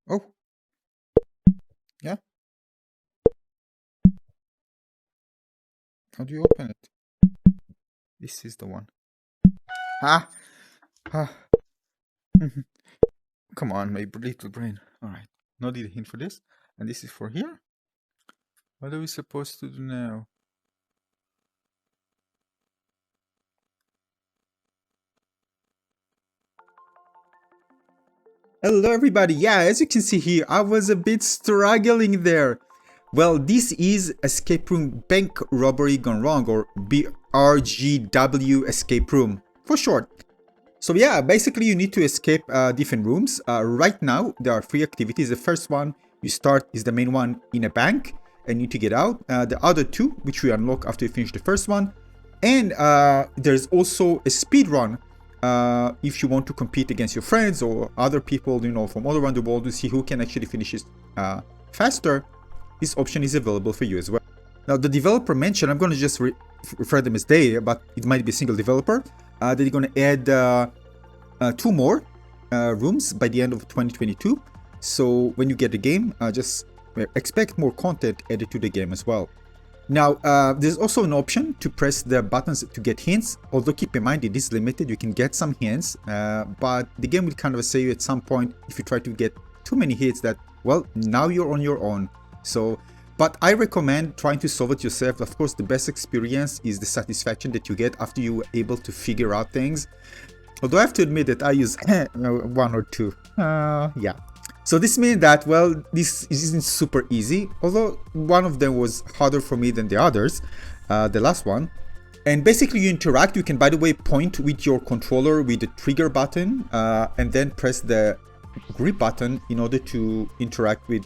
Oh, yeah. How do you open it? This is the one. Ah, ah. Come on, my little brain. All right. No need a hint for this. And this is for here. What are we supposed to do now? Hello, everybody. Yeah, as you can see here, I was a bit struggling there. Well, this is Escape Room Bank Robbery Gone Wrong, or BRGW Escape Room for short. So yeah, basically you need to escape different rooms. Right now, there are 3 activities. The first one you start is the main one in a bank and need to get out. The other 2, which we unlock after you finish the first one. And there's also a speed run if you want to compete against your friends or other people, you know, from all around the world to see who can actually finish it faster. This option is available for you as well. Now, the developer mentioned, I'm going to just refer them as they, but it might be a single developer. They're going to add 2 more rooms by the end of 2022. So when you get the game, just expect more content added to the game as well. Now, there's also an option to press the buttons to get hints, although keep in mind it is limited. You can get some hints, but the game will kind of say you at some point if you try to get too many hits that, well, now you're on your own. So, but I recommend trying to solve it yourself. Of course, the best experience is the satisfaction that you get after you were able to figure out things. Although I have to admit that I use 1 or 2. Yeah. So this means that, well, this isn't super easy, although one of them was harder for me than the others, the last one. And basically you interact. You can, by the way, point with your controller with the trigger button and then press the grip button in order to interact with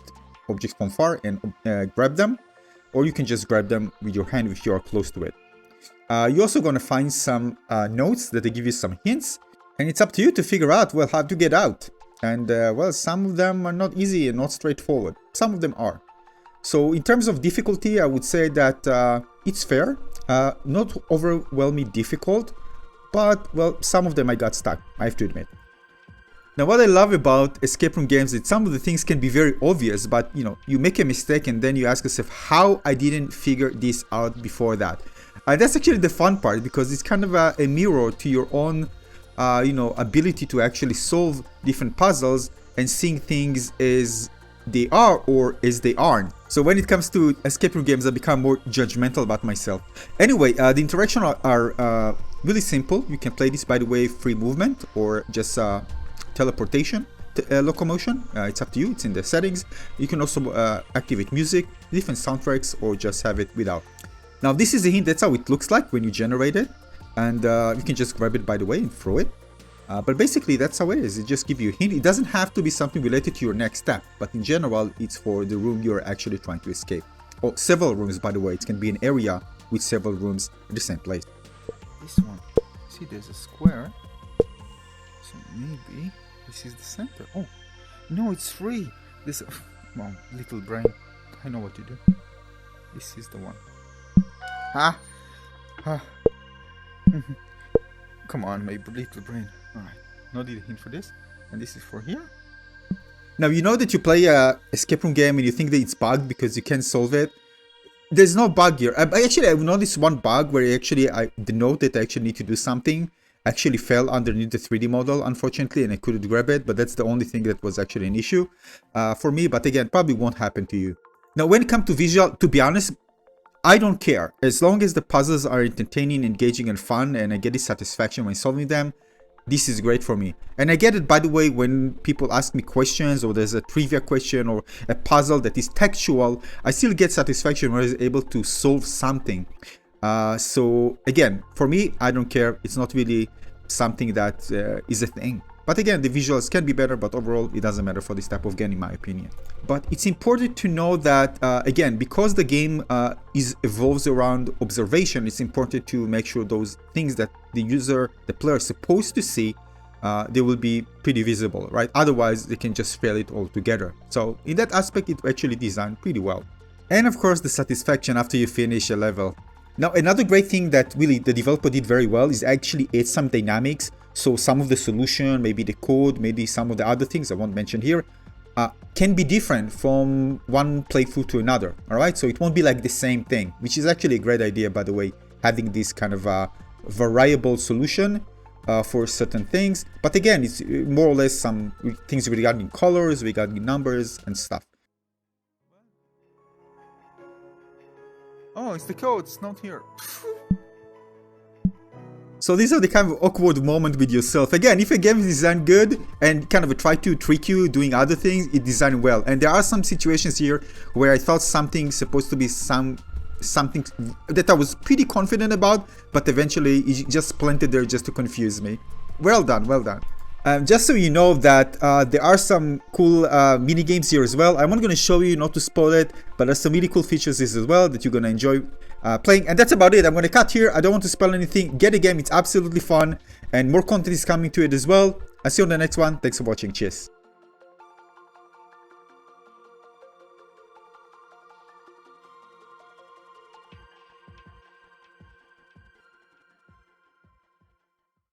objects from far and grab them, or you can just grab them with your hand if you are close to it. You're also going to find some notes that they give you some hints, and it's up to you to figure out, well, how to get out. And well, some of them are not easy and not straightforward. Some of them are. So in terms of difficulty, I would say that it's fair, not overwhelmingly difficult, but well, some of them I got stuck, I have to admit. Now, what I love about escape room games is some of the things can be very obvious, but you know, you make a mistake and then you ask yourself how I didn't figure this out before that. That's actually the fun part, because it's kind of a mirror to your own you know, ability to actually solve different puzzles and seeing things as they are or as they aren't. So when it comes to escape room games, I become more judgmental about myself. Anyway, the interaction are really simple. You can play this, by the way, free movement or just teleportation, locomotion. It's up to you. It's in the settings. You can also activate music, different soundtracks, or just have it without. Now, this is a hint. That's how it looks like when you generate it. And you can just grab it, by the way, and throw it. But basically, that's how it is. It just gives you a hint. It doesn't have to be something related to your next step. But in general, it's for the room you're actually trying to escape. Or several rooms, by the way. It can be an area with several rooms at the same place. This one. See, there's a square. So maybe this is the center. Oh, no, it's 3. This, well, little brain. I know what to do. This is the one. Ah. Come on, my little brain. Alright, no need a hint for this. And this is for here. Now, you know that you play a escape room game and you think that it's bugged because you can't solve it. There's no bug here. Actually, I've noticed one bug where the note that I actually need to do something actually fell underneath the 3D model, unfortunately, and I couldn't grab it. But that's the only thing that was actually an issue for me. But again, probably won't happen to you. Now, when it comes to visual, to be honest, I don't care. As long as the puzzles are entertaining, engaging, and fun, and I get the satisfaction when solving them, this is great for me. And I get it, by the way, when people ask me questions, or there's a trivia question, or a puzzle that is textual, I still get satisfaction when I was able to solve something. So again, for me, I don't care. It's not really something that is a thing. But again, the visuals can be better, but overall, it doesn't matter for this type of game, in my opinion. But it's important to know that, again, because the game evolves around observation, it's important to make sure those things that the player is supposed to see, they will be pretty visible, right? Otherwise, they can just fail it altogether. So in that aspect, it's actually designed pretty well. And of course, the satisfaction after you finish a level. Now, another great thing that really the developer did very well is actually add some dynamics. So some of the solution, maybe the code, maybe some of the other things I won't mention here, can be different from one playthrough to another. All right, so it won't be like the same thing, which is actually a great idea, by the way, having this kind of variable solution for certain things. But again, it's more or less some things regarding colors, regarding numbers and stuff. Oh, it's the code, it's not here. So these are the kind of awkward moment with yourself. Again, if a game is designed good and kind of try to trick you doing other things, it designed well. And there are some situations here where I thought something supposed to be something that I was pretty confident about, but eventually it just planted there just to confuse me. Well done, well done. Just so you know that there are some cool mini games here as well. I'm not going to show you, not to spoil it, but there's some really cool features as well that you're going to enjoy playing. And that's about it. I'm going to cut here. I don't want to spoil anything. Get a game. It's absolutely fun. And more content is coming to it as well. I'll see you on the next one. Thanks for watching. Cheers.